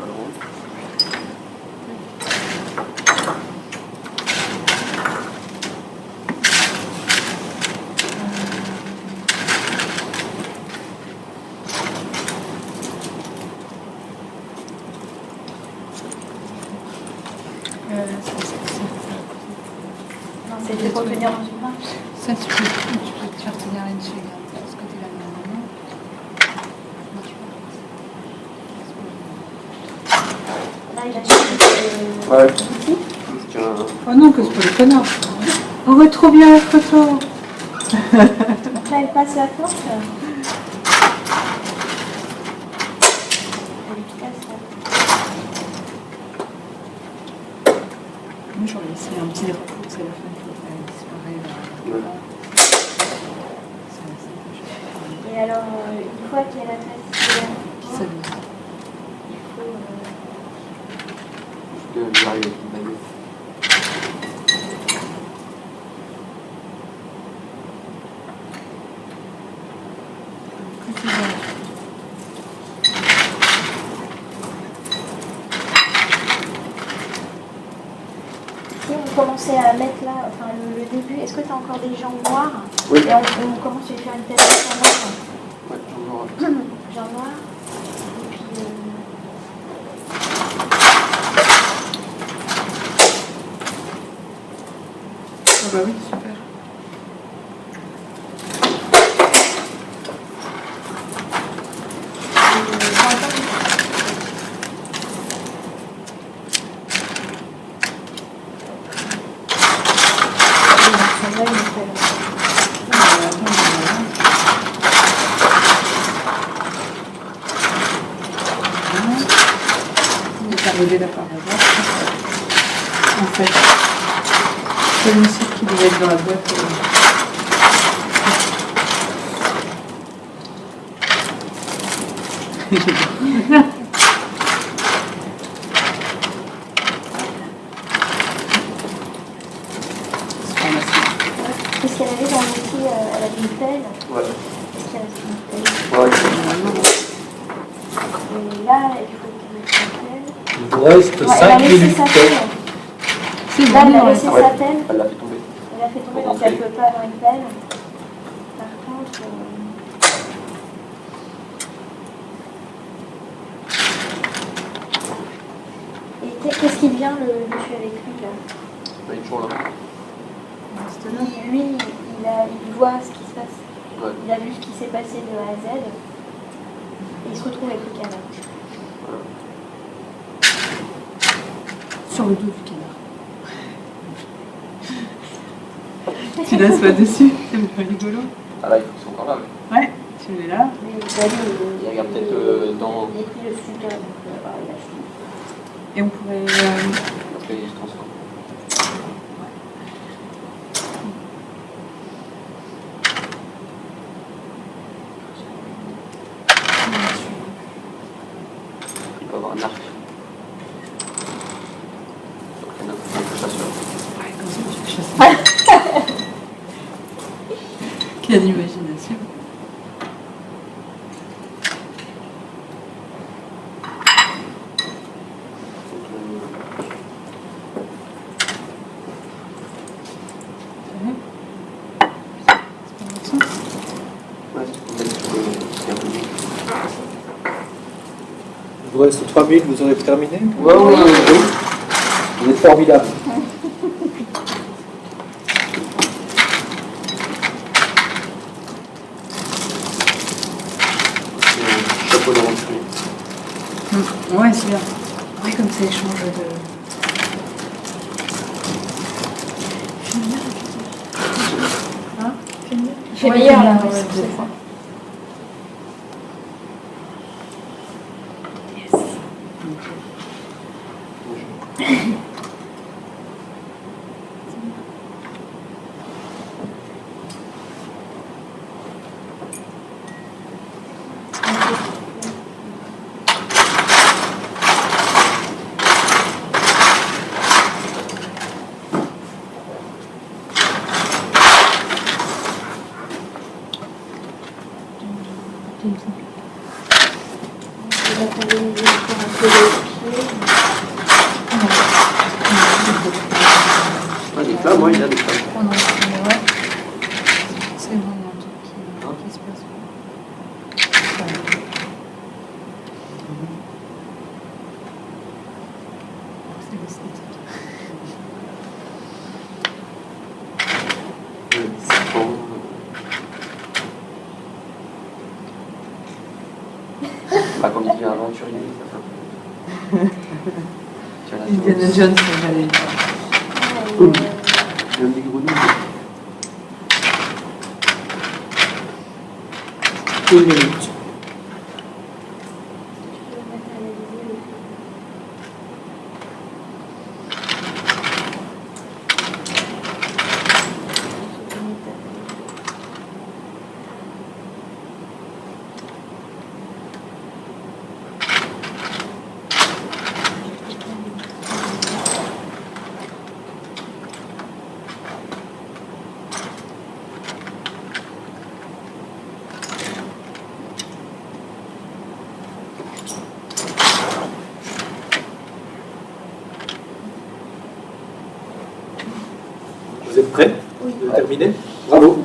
Alors, Non, c'était pour tenir dans une marche. Ça, tu peux te faire tenir là-dessus, regarde, de ce côté-là, normalement. Là, tu vois. Là, il a changé Ouais. d'outil. Tiens, Oh non, que c'est pour le canard. On voit trop bien la photo. Donc là, elle passe la planche. Elle est efficace, là. Moi, j'aurais laissé un petit drapeau, c'est la fin qui va disparaître. Ouais. Et alors, une fois qu'elle a passé la Ça planche, nous il faut... j'arrive avec une baguette. Si on commençait à mettre là, enfin le début, est-ce que tu as encore des gens noirs? Oui. Et on commence à faire une tête en noir. Ouais, toujours. Genre noir. Et puis... Ah bah oui, super. Il est arrivé là par hasard. En fait, celui-ci qui devait être dans la boîte. Qu'est-ce qu'elle avait dans l'outil? Elle avait une pelle. Ouais. Qu'est-ce qu'elle avait une pelle? Ouais. Et là, il faut qu'elle mette sa pelle. Il vous reste Ouais, 5 elle a laissé minutes. sa pelle. C'est Là, elle a bon, laissé Ah ouais. sa pelle. Elle l'a fait tomber. Elle a fait tomber, Pour donc elle ne rentrer. peut pas avoir une pelle. Par contre, et qu'est-ce qui vient le monsieur avec lui là? Il est toujours là. Lui, il voit ce qui se passe. Ouais. Il a vu ce qui s'est passé de A à Z. Et il se retrouve avec le canard. sur le dos du canard. Tu laisses pas dessus, c'est rigolo. Ah là, il faut qu'ils soient encore là. Oui. Ouais, tu mets là. Mais il Il regarde peut-être dans. il est pris le super, donc voilà, il a fini. Et on pourrait. Après, il se transforme. Il peut avoir un arc. Donc, il y en a un chasseur. Ouais, comme ça, tu chasses. Quelle imagination. Ouais, c'est peut-être sur le. C'est un peu mieux. Il vous reste 3 minutes, vous aurez terminé? Ouais, ouais, ouais. Vous êtes formidable. Chapeau d'aventurier. Ouais, c'est bien. Ouais, comme ça, échange de. Hein? Il fait meilleur là, ouais, ouais, c'est deux ça. fois. Il va tomber les yeux pour un peu les pieds. Ah, des flammes, ouais, il y a des flammes. Oh non, mais ouais. C'est vraiment un truc qui se passe. C'est l'esthétique. Bah, comme il devient aventurier, ça fait. Tiens, là, Indiana Jones, on va aller. Ouais, il y a des grenouilles. 1 minute. je peux matérialiser le Vous êtes prêts? Oui. Vous avez terminé? Bravo.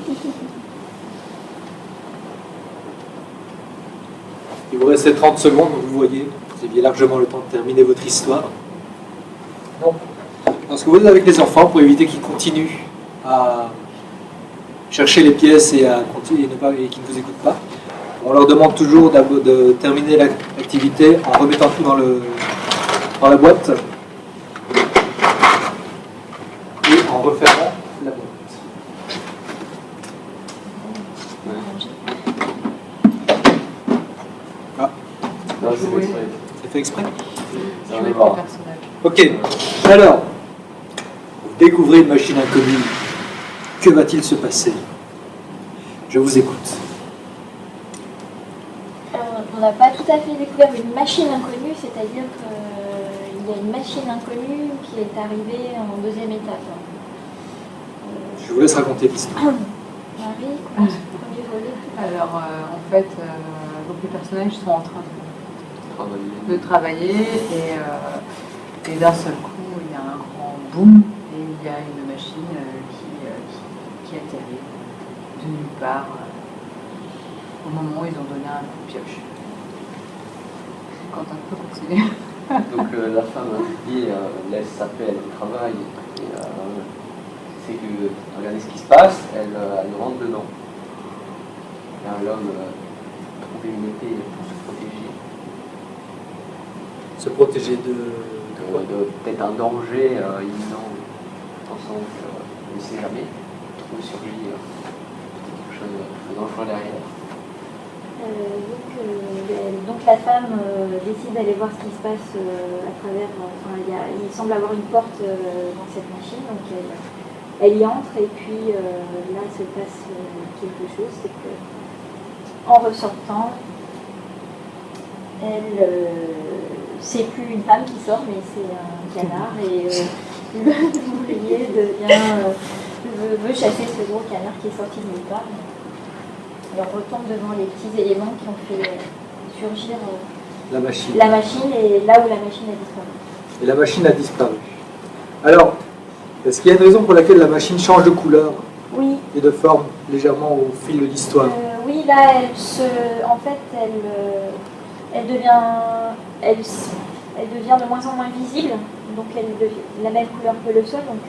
Il vous restait 30 secondes, donc vous voyez, vous aviez largement le temps de terminer votre histoire. Donc, lorsque vous êtes avec les enfants, pour éviter qu'ils continuent à chercher les pièces et à continuer et qu'ils ne vous écoutent pas, on leur demande toujours de terminer l'activité en remettant tout dans la boîte et en refermant la boîte. Ah, Non, c'est Oui. exprès. c'est fait exprès? C'est un débat. personnage. Ok, alors, vous découvrez une machine inconnue. Que va-t-il se passer? Je vous écoute. n'a pas tout à fait découvert une machine inconnue, c'est-à-dire qu'il y a une machine inconnue qui est arrivée en deuxième étape. Je vous laisse raconter l'histoire. Marie, commence le premier volet. Alors, en fait, donc les personnages sont en train de travailler et d'un seul coup, il y a un grand boom et il y a une machine qui atterrit de nulle part au moment où ils ont donné un coup de pioche. Quentin peut continuer. Donc la femme dit laisse sa paix, elle travaille. Et, c'est que regardez ce qui se passe, elle rentre dedans. Et l'homme trouvait une épée pour se protéger. Se protéger de Peut-être un danger imminent, pensant que on ne sait jamais, trouve sur lui quelque chose de dangereux derrière. Donc la femme décide d'aller voir ce qui se passe à travers. Il semble avoir une porte dans cette machine, donc elle y entre et puis là se passe quelque chose, c'est que en ressortant, c'est plus une femme qui sort, mais c'est un canard et l'ouvrier veut chasser ce gros canard qui est sorti de nulle part. Et on retombe devant les petits éléments qui ont fait surgir la machine. La machine et là où la machine a disparu. Et la machine a disparu. Alors, est-ce qu'il y a une raison pour laquelle la machine change de couleur Oui. et de forme légèrement au fil de l'histoire? Oui, là, elle devient de moins en moins visible. Donc elle devient la même couleur que le sol, donc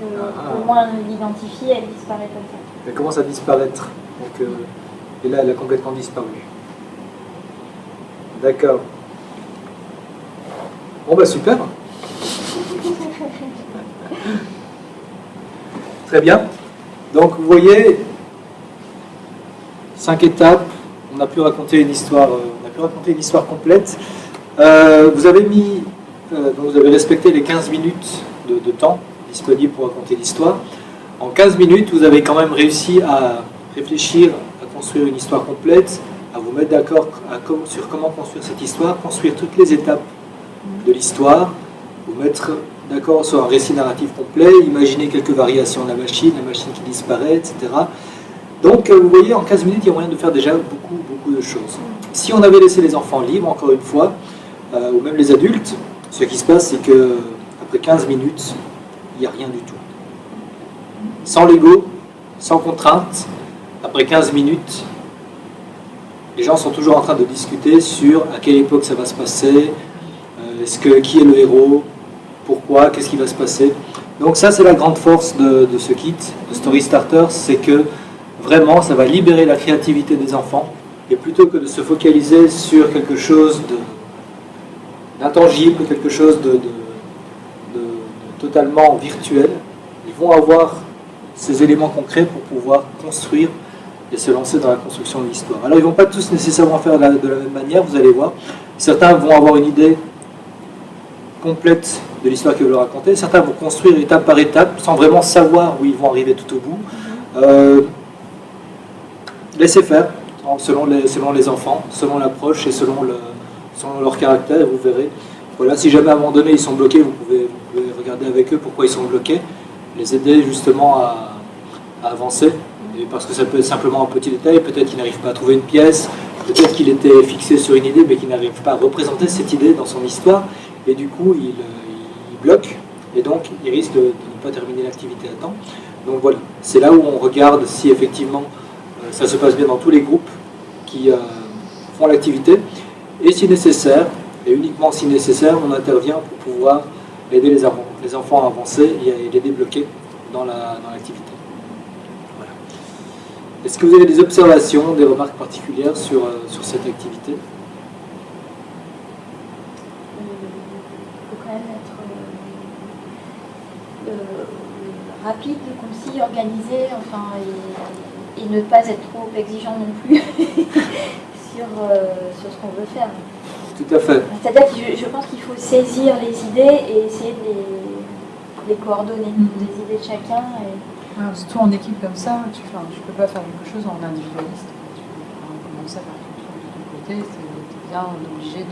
au moins l'identifier, elle disparaît comme ça. Elle commence à disparaître. Donc, et là, elle a complètement disparu. D'accord. Bon, bah super. Très bien. Donc, vous voyez, 5 étapes. On a pu raconter une histoire, complète. Vous avez vous avez respecté les 15 minutes de temps disponibles pour raconter l'histoire. En 15 minutes, vous avez quand même réussi à réfléchir, à construire une histoire complète, à vous mettre d'accord sur comment construire cette histoire, construire toutes les étapes de l'histoire, vous mettre d'accord sur un récit narratif complet, imaginer quelques variations de la machine qui disparaît, etc. Donc, vous voyez, en 15 minutes, il y a moyen de faire déjà beaucoup de choses. Si on avait laissé les enfants libres, encore une fois, ou même les adultes, ce qui se passe, c'est que après 15 minutes, il n'y a rien du tout. Sans Lego, sans contrainte, après 15 minutes, les gens sont toujours en train de discuter sur à quelle époque ça va se passer, qui est le héros, pourquoi, qu'est-ce qui va se passer. Donc ça, c'est la grande force de ce kit, de Story Starter, c'est que vraiment, ça va libérer la créativité des enfants, et plutôt que de se focaliser sur quelque chose d'intangible, quelque chose de totalement virtuel, ils vont avoir ces éléments concrets pour pouvoir construire et se lancer dans la construction de l'histoire. Alors ils ne vont pas tous nécessairement faire de la même manière, vous allez voir. Certains vont avoir une idée complète de l'histoire qu'ils veulent raconter, certains vont construire étape par étape sans vraiment savoir où ils vont arriver tout au bout. Laissez faire, selon les enfants, selon l'approche et selon leur caractère, et vous verrez. Voilà, si jamais à un moment donné ils sont bloqués, vous pouvez regarder avec eux pourquoi ils sont bloqués, les aider justement à avancer. Et parce que ça peut être simplement un petit détail, peut-être qu'il n'arrive pas à trouver une pièce, peut-être qu'il était fixé sur une idée mais qu'il n'arrive pas à représenter cette idée dans son histoire, et du coup il bloque, et donc il risque de ne pas terminer l'activité à temps. Donc voilà, c'est là où on regarde si effectivement ça se passe bien dans tous les groupes qui font l'activité, et si nécessaire, et uniquement si nécessaire, on intervient pour pouvoir aider les enfants à avancer et les débloquer dans l'activité. Voilà. Est-ce que vous avez des observations, des remarques particulières sur cette activité? Il faut quand même être rapide, concis, organisé, enfin, et ne pas être trop exigeant non plus sur ce qu'on veut faire. Tout à fait. C'est-à-dire que je pense qu'il faut saisir les idées et essayer de les coordonner, les idées de chacun. Alors, surtout en équipe comme ça, tu peux pas faire quelque chose en individualiste. Tu peux commencer par ton truc de ton côté, c'est bien obligé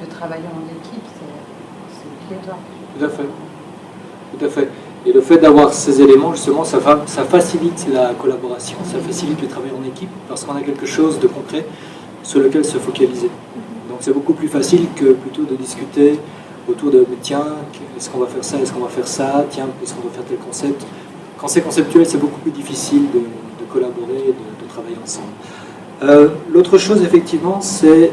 de travailler en équipe, c'est obligatoire. Tout à fait. Tout à fait. Et le fait d'avoir ces éléments, justement, ça facilite la collaboration, ça facilite le travail en équipe, parce qu'on a quelque chose de concret sur lequel se focaliser. Donc c'est beaucoup plus facile que plutôt de discuter autour de « tiens, est-ce qu'on va faire ça, est-ce qu'on va faire ça, tiens, est-ce qu'on va faire tel concept ?» Quand c'est conceptuel, c'est beaucoup plus difficile de collaborer, de travailler ensemble. L'autre chose, effectivement, c'est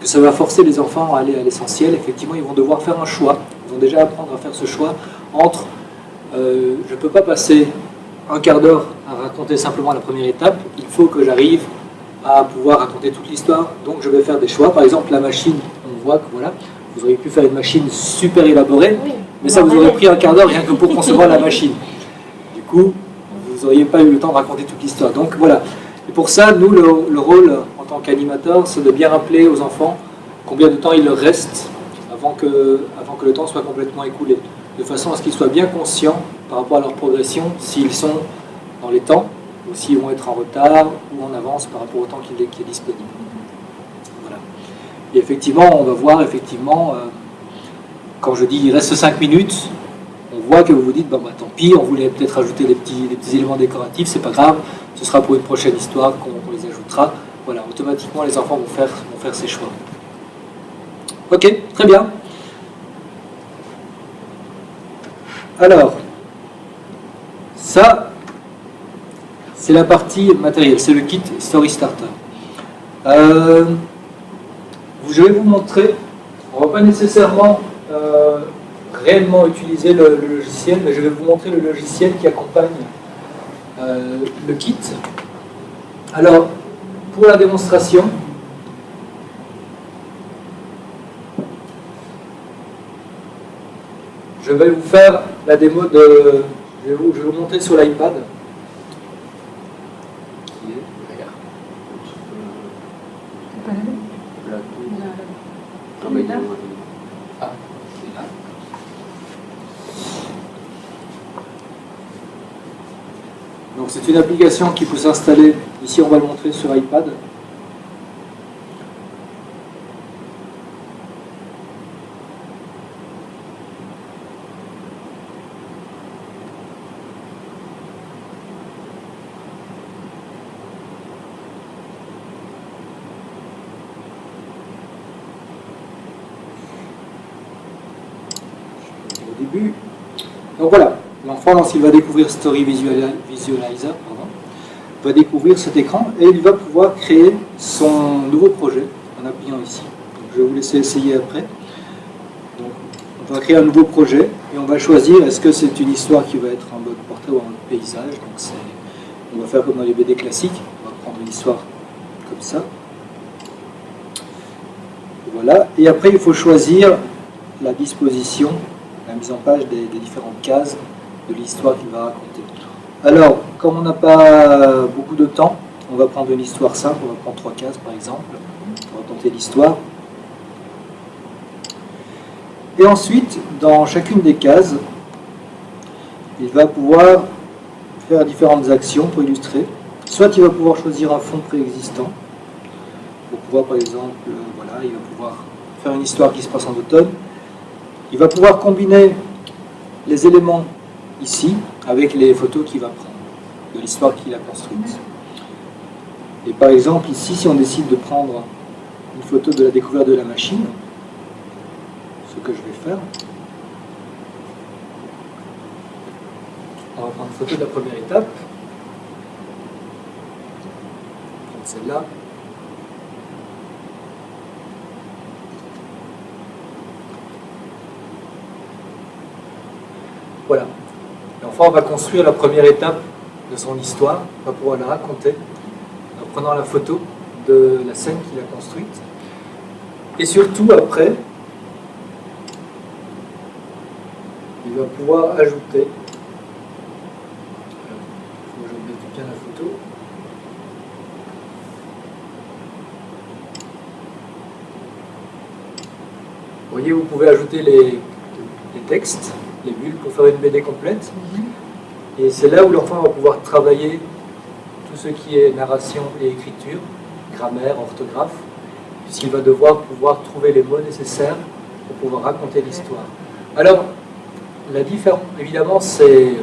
que ça va forcer les enfants à aller à l'essentiel. Effectivement, ils vont devoir faire un choix. Ils vont déjà apprendre à faire ce choix entre je ne peux pas passer un quart d'heure à raconter simplement la première étape, il faut que j'arrive à pouvoir raconter toute l'histoire, donc je vais faire des choix. Par exemple, la machine, on voit que voilà, vous auriez pu faire une machine super élaborée, Oui. mais ça vous aurait pris un quart d'heure rien que pour concevoir la machine. Du coup, vous n'auriez pas eu le temps de raconter toute l'histoire. Donc voilà. Et pour ça, nous, le rôle en tant qu'animateur, c'est de bien rappeler aux enfants combien de temps il leur reste avant que le temps soit complètement écoulé. De façon à ce qu'ils soient bien conscients par rapport à leur progression, s'ils sont dans les temps, ou s'ils vont être en retard ou en avance par rapport au temps qui est disponible. Voilà. Et effectivement, on va voir, quand je dis il reste 5 minutes, on voit que vous vous dites, bon, bah, tant pis, on voulait peut-être ajouter des petits éléments décoratifs, c'est pas grave, ce sera pour une prochaine histoire qu'on les ajoutera. Voilà, automatiquement les enfants vont faire ces choix. Ok, très bien. Alors, ça, c'est la partie matérielle, c'est le kit Story Starter. Je vais vous montrer, on ne va pas nécessairement réellement utiliser le logiciel, mais je vais vous montrer le logiciel qui accompagne le kit. Alors, pour la démonstration, je vais vous faire la démo de... Je vais vous montrer sur l'iPad. Qui est derrière. C'est pas la même. Ah, mais Là. Ah, c'est là. Donc c'est une application qui peut s'installer. Ici, on va le montrer sur iPad. Début. Donc voilà, l'enfant, lorsqu'il va découvrir Story Visualizer, va découvrir cet écran et il va pouvoir créer son nouveau projet en appuyant ici. Donc, je vais vous laisser essayer après. Donc, on va créer un nouveau projet et on va choisir est-ce que c'est une histoire qui va être en mode portrait ou en mode paysage. Donc on va faire comme dans les BD classiques, on va prendre une histoire comme ça. Voilà, et après il faut choisir la disposition, la mise en page des différentes cases de l'histoire qu'il va raconter. Alors, comme on n'a pas beaucoup de temps, on va prendre une histoire simple, on va prendre 3 cases par exemple, on va tenter l'histoire. Et ensuite, dans chacune des cases, il va pouvoir faire différentes actions pour illustrer. Soit il va pouvoir choisir un fond préexistant, pour pouvoir par exemple, voilà, il va pouvoir faire une histoire qui se passe en automne. Il va pouvoir combiner les éléments ici avec les photos qu'il va prendre de l'histoire qu'il a construite. Et par exemple ici, si on décide de prendre une photo de la découverte de la machine, ce que je vais faire, on va prendre une photo de la première étape, celle-là. Voilà. L'enfant va construire la première étape de son histoire, va pouvoir la raconter en prenant la photo de la scène qu'il a construite. Et surtout, après, il va pouvoir ajouter. Il faut que je mette bien la photo. Vous voyez, vous pouvez ajouter les textes, les bulles pour faire une BD complète. Et c'est là où l'enfant va pouvoir travailler tout ce qui est narration et écriture. grammaire, orthographe, puisqu'il va devoir pouvoir trouver les mots nécessaires pour pouvoir raconter l'histoire. Alors, évidemment, c'est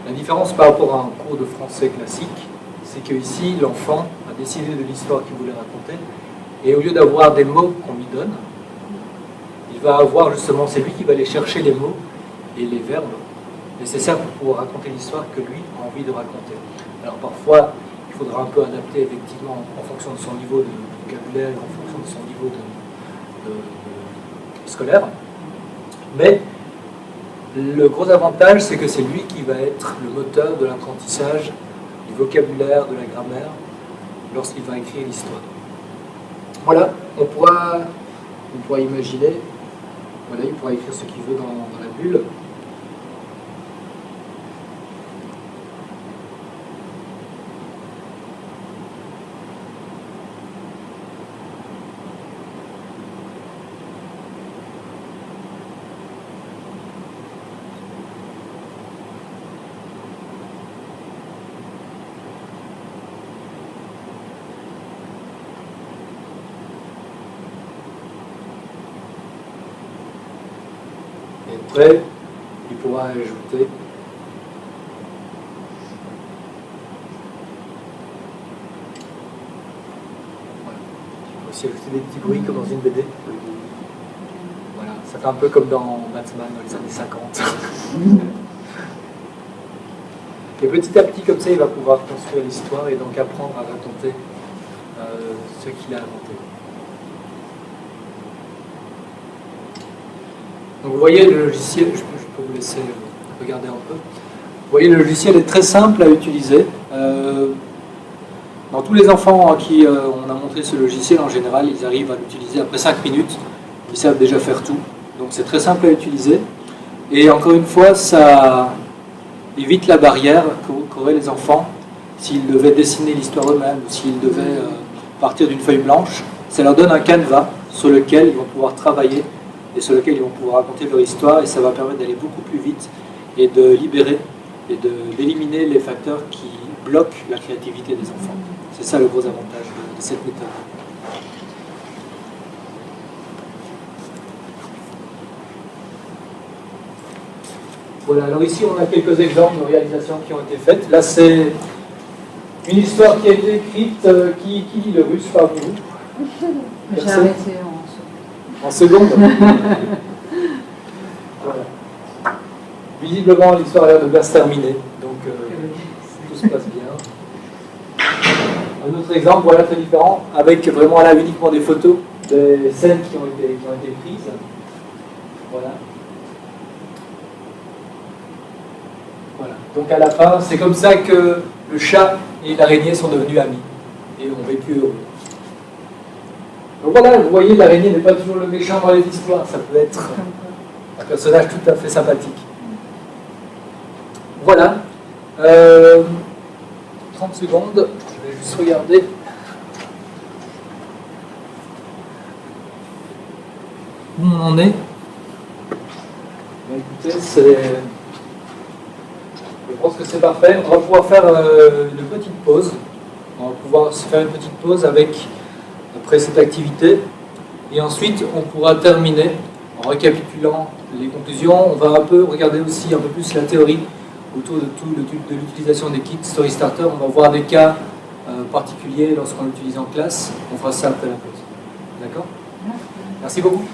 la différence par rapport à un cours de français classique, c'est que ici, l'enfant a décidé de l'histoire qu'il voulait raconter, et au lieu d'avoir des mots qu'on lui donne, il va avoir justement, c'est lui qui va aller chercher les mots et les verbes nécessaires pour pouvoir raconter l'histoire que lui a envie de raconter. Alors parfois, il faudra un peu adapter effectivement en fonction de son niveau de vocabulaire, en fonction de son niveau scolaire, mais le gros avantage, c'est que c'est lui qui va être le moteur de l'apprentissage du vocabulaire, de la grammaire, lorsqu'il va écrire l'histoire. Voilà, on pourra imaginer, voilà, il pourra écrire ce qu'il veut dans la bulle. Après, il pourra ajouter voilà. Il peut aussi ajouter des petits bruits comme dans une BD. Voilà, ça fait un peu comme dans Batman dans les années 50. Et petit à petit, comme ça, il va pouvoir construire l'histoire et donc apprendre à raconter ce qu'il a inventé. Donc vous voyez, le logiciel, je peux vous laisser regarder un peu. Vous voyez, le logiciel est très simple à utiliser. Dans tous les enfants à qui on a montré ce logiciel, en général, ils arrivent à l'utiliser après 5 minutes. Ils savent déjà faire tout. Donc c'est très simple à utiliser. Et encore une fois, ça évite la barrière qu'auraient les enfants s'ils devaient dessiner l'histoire eux-mêmes ou s'ils devaient partir d'une feuille blanche. Ça leur donne un canevas sur lequel ils vont pouvoir travailler et sur lequel ils vont pouvoir raconter leur histoire, et ça va permettre d'aller beaucoup plus vite et de libérer et d'éliminer les facteurs qui bloquent la créativité des enfants. C'est ça le gros avantage de cette méthode. Voilà, alors ici on a quelques exemples de réalisations qui ont été faites. Là c'est une histoire qui a été écrite, qui lit le russe par vous? J'ai arrêté en seconde. Voilà. Visiblement, l'histoire a l'air de bien se terminer, donc tout se passe bien. Un autre exemple, voilà, très différent, avec vraiment là uniquement des photos, des scènes qui ont été prises. Voilà. Voilà. Donc à la fin, c'est comme ça que le chat et l'araignée sont devenus amis et ont vécu heureux. Donc voilà, vous voyez, l'araignée n'est pas toujours le méchant dans les histoires, ça peut être un personnage tout à fait sympathique. Voilà. 30 secondes, je vais juste regarder. Où on en est. Bah, écoutez, je pense que c'est parfait. On va pouvoir faire une petite pause. On va pouvoir se faire une petite pause après cette activité. Et ensuite, on pourra terminer en récapitulant les conclusions. On va un peu regarder aussi un peu plus la théorie autour de l'utilisation des kits Story Starter. On va voir des cas particuliers lorsqu'on l'utilise en classe. On fera ça après la pause. D'accord ? Merci beaucoup.